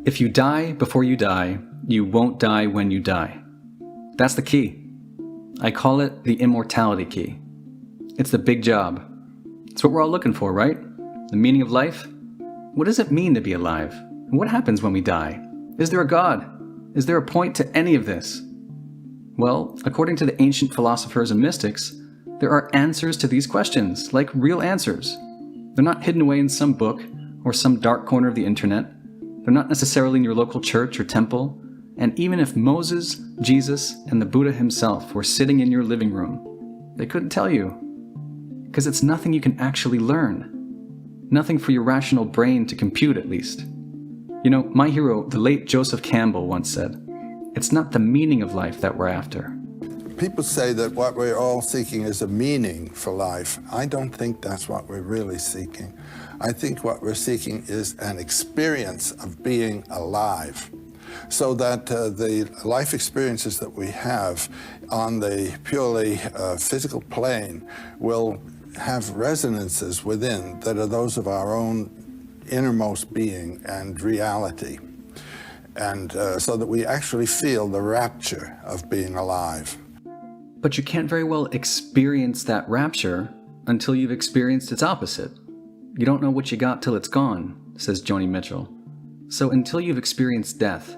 If you die before you die, you won't die when you die. That's the key. I call it the immortality key. It's the big job. It's what we're all looking for, right? The meaning of life? What does it mean to be alive? And what happens when we die? Is there a God? Is there a point to any of this? Well, according to the ancient philosophers and mystics, there are answers to these questions, like real answers. They're not hidden away in some book or some dark corner of the internet. They're not necessarily in your local church or temple. And even if Moses, Jesus, and the Buddha himself were sitting in your living room, they couldn't tell you. Because it's nothing you can actually learn. Nothing for your rational brain to compute, at least. You know, my hero, the late Joseph Campbell, once said, "It's not the meaning of life that we're after." People say that what we're all seeking is a meaning for life. I don't think that's what we're really seeking. I think what we're seeking is an experience of being alive, so that the life experiences that we have on the purely physical plane will have resonances within that are those of our own innermost being and reality, and so that we actually feel the rapture of being alive. But you can't very well experience that rapture until you've experienced its opposite. You don't know what you got till it's gone, says Joni Mitchell. So until you've experienced death,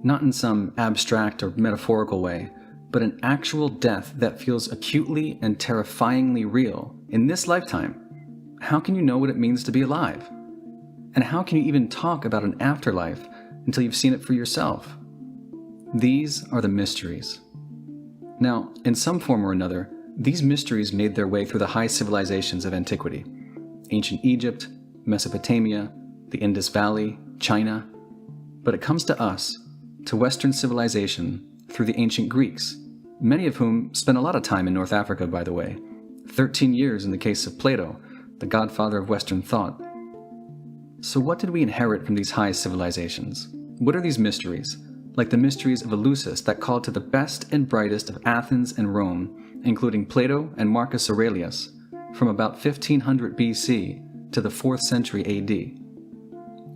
not in some abstract or metaphorical way, but an actual death that feels acutely and terrifyingly real in this lifetime, how can you know what it means to be alive? And how can you even talk about an afterlife until you've seen it for yourself? These are the mysteries. Now, in some form or another, these mysteries made their way through the high civilizations of antiquity. Ancient Egypt, Mesopotamia, the Indus Valley, China. But it comes to us, to Western civilization, through the ancient Greeks, many of whom spent a lot of time in North Africa, by the way. 13 years in the case of Plato, the godfather of Western thought. So what did we inherit from these high civilizations? What are these mysteries? Like the mysteries of Eleusis that called to the best and brightest of Athens and Rome, including Plato and Marcus Aurelius, from about 1500 BC to the 4th century AD.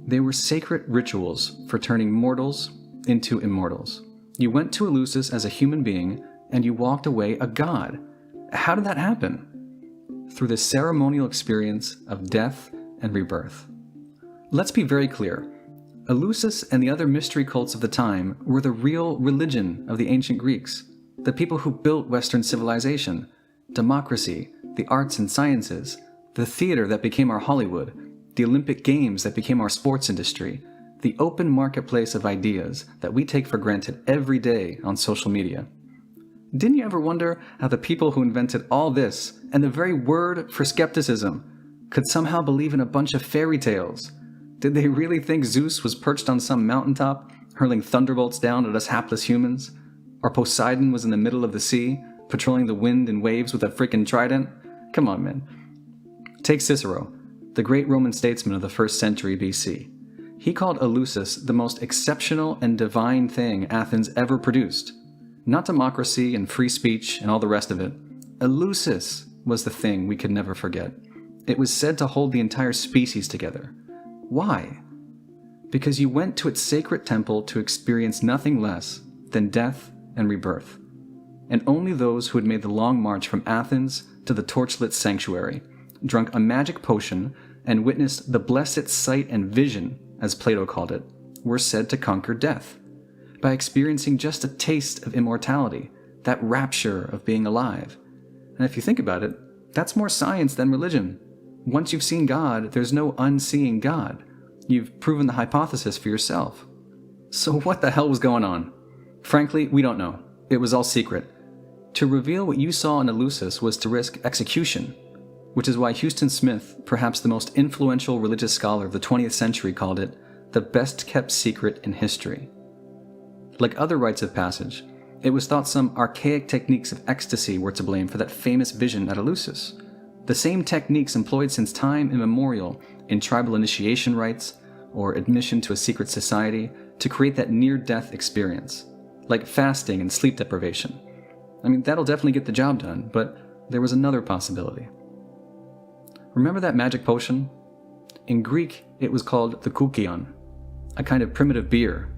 They were sacred rituals for turning mortals into immortals. You went to Eleusis as a human being, and you walked away a god. How did that happen? Through the ceremonial experience of death and rebirth. Let's be very clear. Eleusis and the other mystery cults of the time were the real religion of the ancient Greeks, the people who built Western civilization, democracy, the arts and sciences, the theater that became our Hollywood, the Olympic Games that became our sports industry, the open marketplace of ideas that we take for granted every day on social media. Didn't you ever wonder how the people who invented all this, and the very word for skepticism, could somehow believe in a bunch of fairy tales? Did they really think Zeus was perched on some mountaintop, hurling thunderbolts down at us hapless humans? Or Poseidon was in the middle of the sea, patrolling the wind and waves with a freaking trident? Come on, man. Take Cicero, the great Roman statesman of the 1st century BC. He called Eleusis the most exceptional and divine thing Athens ever produced. Not democracy and free speech and all the rest of it. Eleusis was the thing we could never forget. It was said to hold the entire species together. Why? Because you went to its sacred temple to experience nothing less than death and rebirth. And only those who had made the long march from Athens to the torchlit sanctuary, drunk a magic potion, and witnessed the blessed sight and vision, as Plato called it, were said to conquer death, by experiencing just a taste of immortality, that rapture of being alive. And if you think about it, that's more science than religion. Once you've seen God, there's no unseeing God. You've proven the hypothesis for yourself. So what the hell was going on? Frankly, we don't know. It was all secret. To reveal what you saw in Eleusis was to risk execution, which is why Houston Smith, perhaps the most influential religious scholar of the 20th century, called it the best-kept secret in history. Like other rites of passage, it was thought some archaic techniques of ecstasy were to blame for that famous vision at Eleusis. The same techniques employed since time immemorial in tribal initiation rites or admission to a secret society to create that near-death experience, like fasting and sleep deprivation. I mean, that'll definitely get the job done, but there was another possibility. Remember that magic potion? In Greek, it was called the koukion, a kind of primitive beer,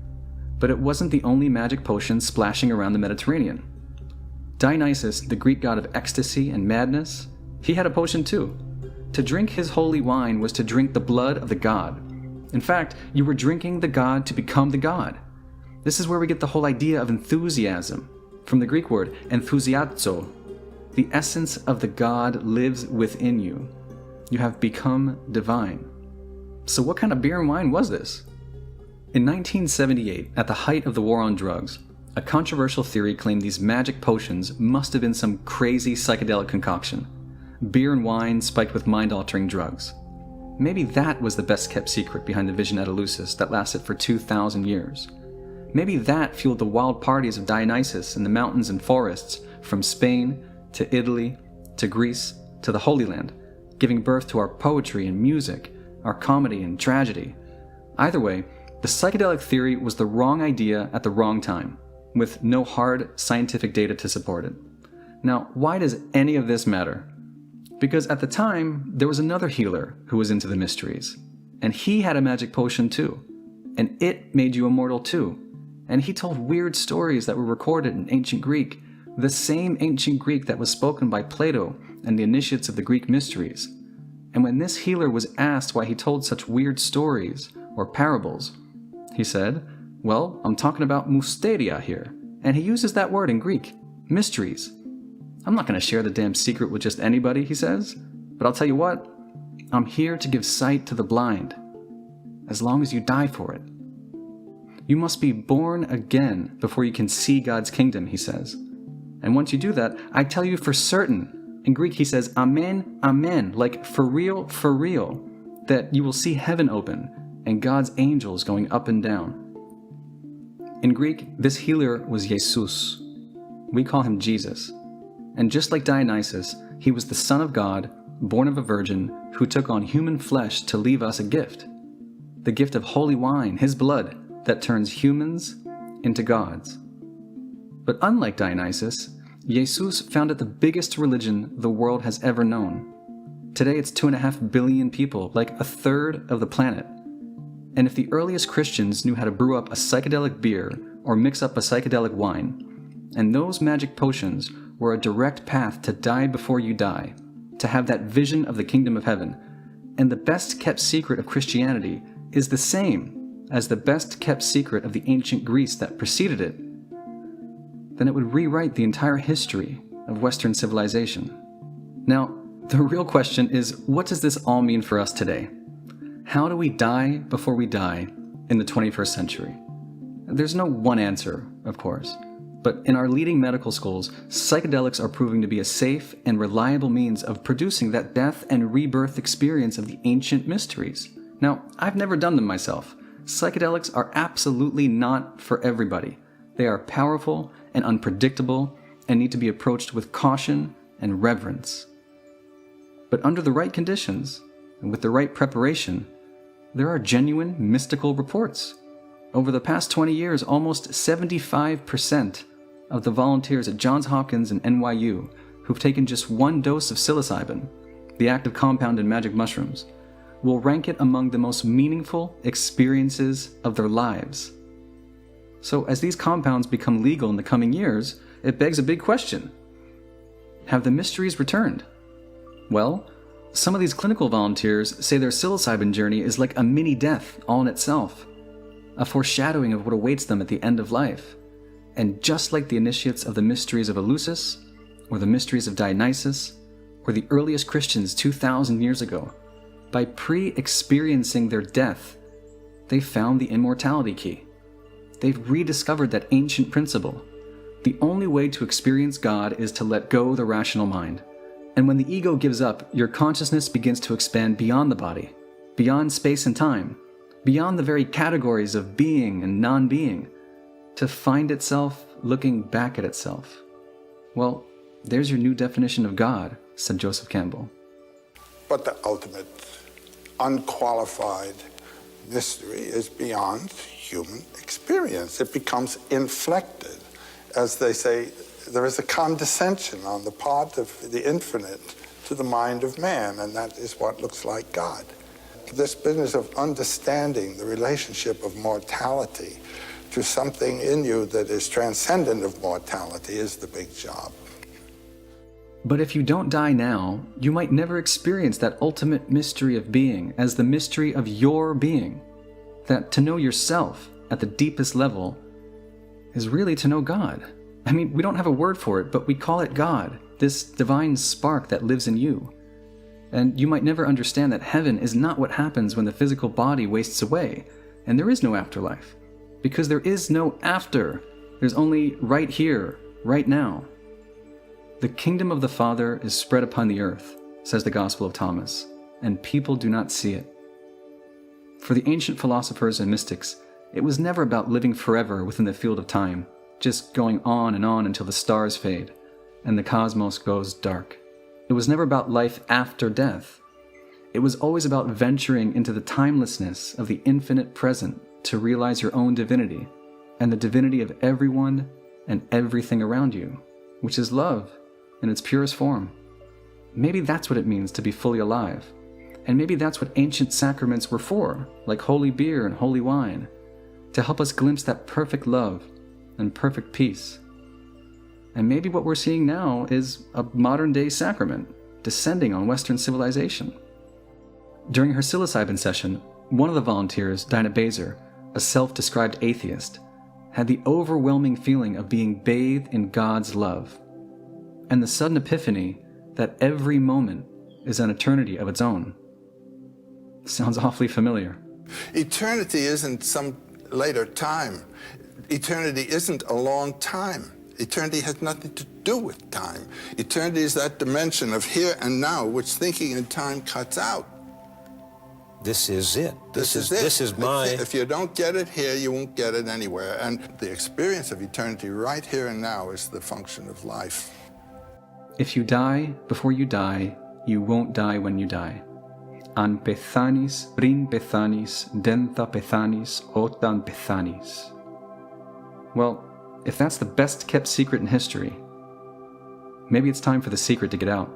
but it wasn't the only magic potion splashing around the Mediterranean. Dionysus, the Greek god of ecstasy and madness, he had a potion too. To drink his holy wine was to drink the blood of the god. In fact, you were drinking the god to become the god. This is where we get the whole idea of enthusiasm, from the Greek word enthusiazo. The essence of the god lives within you. You have become divine. So what kind of beer and wine was this? In 1978, at the height of the war on drugs, a controversial theory claimed these magic potions must have been some crazy psychedelic concoction. Beer and wine spiked with mind-altering drugs. Maybe that was the best-kept secret behind the vision at Eleusis that lasted for 2,000 years. Maybe that fueled the wild parties of Dionysus in the mountains and forests from Spain to Italy to Greece to the Holy Land, giving birth to our poetry and music, our comedy and tragedy. Either way, the psychedelic theory was the wrong idea at the wrong time, with no hard scientific data to support it. Now, why does any of this matter? Because at the time, there was another healer who was into the mysteries, and he had a magic potion too, and it made you immortal too, and he told weird stories that were recorded in ancient Greek, the same ancient Greek that was spoken by Plato and the initiates of the Greek mysteries. And when this healer was asked why he told such weird stories or parables, he said, well, I'm talking about mysteria here, and he uses that word in Greek, mysteries. I'm not going to share the damn secret with just anybody, he says, but I'll tell you what, I'm here to give sight to the blind, as long as you die for it. You must be born again before you can see God's kingdom, he says. And once you do that, I tell you for certain, in Greek he says, amen, amen, like for real, that you will see heaven open and God's angels going up and down. In Greek, this healer was Jesus. We call him Jesus. And just like Dionysus, he was the Son of God, born of a virgin, who took on human flesh to leave us a gift. The gift of holy wine, his blood, that turns humans into gods. But unlike Dionysus, Jesus founded the biggest religion the world has ever known. Today it's 2.5 billion people, like a third of the planet. And if the earliest Christians knew how to brew up a psychedelic beer or mix up a psychedelic wine, and those magic potions were a direct path to die before you die, to have that vision of the kingdom of heaven, and the best-kept secret of Christianity is the same as the best-kept secret of the ancient Greece that preceded it, then it would rewrite the entire history of Western civilization. Now, the real question is, what does this all mean for us today? How do we die before we die in the 21st century? There's no one answer, of course, but in our leading medical schools, psychedelics are proving to be a safe and reliable means of producing that death and rebirth experience of the ancient mysteries. Now, I've never done them myself. Psychedelics are absolutely not for everybody. They are powerful and unpredictable and need to be approached with caution and reverence. But under the right conditions and with the right preparation, there are genuine mystical reports. Over the past 20 years, almost 75% of the volunteers at Johns Hopkins and NYU who've taken just one dose of psilocybin, the active compound in magic mushrooms, will rank it among the most meaningful experiences of their lives. So as these compounds become legal in the coming years, it begs a big question. Have the mysteries returned? Well, some of these clinical volunteers say their psilocybin journey is like a mini death all in itself, a foreshadowing of what awaits them at the end of life. And just like the initiates of the mysteries of Eleusis, or the mysteries of Dionysus, or the earliest Christians 2,000 years ago, by pre-experiencing their death, they found the immortality key. They've rediscovered that ancient principle. The only way to experience God is to let go the rational mind. And when the ego gives up, your consciousness begins to expand beyond the body, beyond space and time, beyond the very categories of being and non-being, to find itself looking back at itself. Well, there's your new definition of God, said Joseph Campbell. But the ultimate, unqualified mystery is beyond human experience. It becomes inflected. As they say, there is a condescension on the part of the infinite to the mind of man, and that is what looks like God. This business of understanding the relationship of mortality to something in you that is transcendent of mortality is the big job. But if you don't die now, you might never experience that ultimate mystery of being as the mystery of your being. That to know yourself at the deepest level is really to know God. I mean, we don't have a word for it, but we call it God, this divine spark that lives in you. And you might never understand that heaven is not what happens when the physical body wastes away, and there is no afterlife. Because there is no after. There's only right here, right now. The kingdom of the Father is spread upon the earth, says the Gospel of Thomas, and people do not see it. For the ancient philosophers and mystics, it was never about living forever within the field of time, just going on and on until the stars fade and the cosmos goes dark. It was never about life after death. It was always about venturing into the timelessness of the infinite present to realize your own divinity and the divinity of everyone and everything around you, which is love in its purest form. Maybe that's what it means to be fully alive. And maybe that's what ancient sacraments were for, like holy beer and holy wine, to help us glimpse that perfect love and perfect peace. And maybe what we're seeing now is a modern-day sacrament descending on Western civilization. During her psilocybin session, one of the volunteers, Dinah Baser, a self-described atheist, had the overwhelming feeling of being bathed in God's love, and the sudden epiphany that every moment is an eternity of its own. Sounds awfully familiar. Eternity isn't some later time. Eternity isn't a long time. Eternity has nothing to do with time. Eternity is that dimension of here and now, which thinking in time cuts out. This is it. This is my... If you don't get it here, you won't get it anywhere. And the experience of eternity right here and now is the function of life. If you die before you die, you won't die when you die. An pethanis, brin pethanis, dentha pethanis, otan pethanis. Well, if that's the best kept secret in history, maybe it's time for the secret to get out.